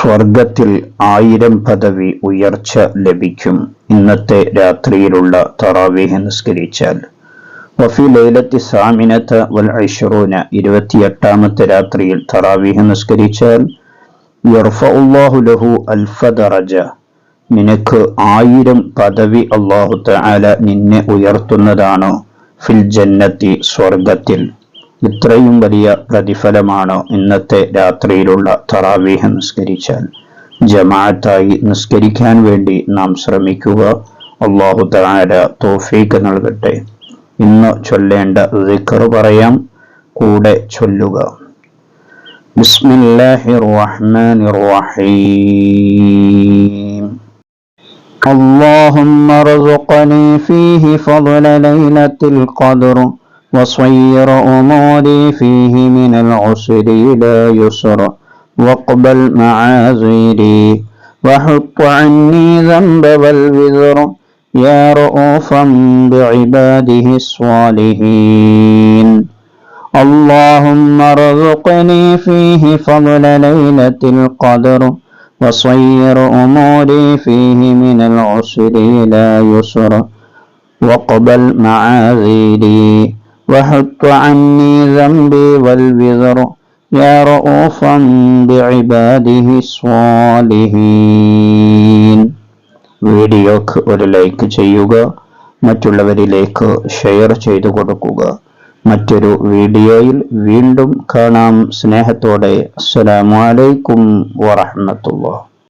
സ്വർഗത്തിൽ 1000 പദവി ഉയർച്ച ലഭിക്കും ഇന്നത്തെ രാത്രിയിലുള്ള തറാവീഹ് നിസ്കരിച്ചാൽ. വഫി ലൈലത്തി സാമിനത വൽ 20 28ാമത്തെ രാത്രിയിൽ തറാവീഹ് നിസ്കരിച്ചാൽ യർഫഉല്ലാഹു ലഹു അൽഫ ദറജ, നിനക്ക് 1000 പദവി അല്ലാഹു തആല നിന്നെ ഉയർത്തുന്നതാണ്. ഫിൽ ജന്നത്തി, സ്വർഗത്തിൽ. ഇത്രയും വലിയ പ്രതിഫലമാണ് ഇന്നത്തെ രാത്രിയിലുള്ള തറാവീഹ് നിസ്കരിച്ചാൽ. ജമാഅത്തായി നിസ്കരിക്കാൻ വേണ്ടി നാം ശ്രമിക്കുക. അല്ലാഹു തആല തൗഫീഖ് നൽകട്ടെ. ഇന്ന് ചൊല്ലേണ്ട ദിക്ർ പറയാം, കൂടെ ചൊല്ലുക. ബിസ്മില്ലാഹിർ റഹ്മാനിർ റഹീം. اللهم ارزقني فيه فضل ليلة القدر وصير أموري فيه من العسر إلى يسر واقبل معاذيري وحط عني ذنب والوزر يا رؤوفا بعباده الصالحين. اللهم ارزقني فيه فضل ليلة القدر وصير أموري فيه من العسر إلى يسر واقبل معاذيري وحط عني ذنبي والوزر يا رؤوفا بعباده الصالحين. വീഡിയോക്ക് ഒരു ലൈക്ക് ചെയ്യുക, മറ്റുള്ളവരിലേക്ക് ഷെയർ ചെയ്തു കൊടുക്കുക. മറ്റൊരു വീഡിയോയിൽ വീണ്ടും കാണാം. സ്നേഹത്തോടെ. അസ്സലാമു അലൈക്കും വറഹ്മത്തുള്ളാഹി.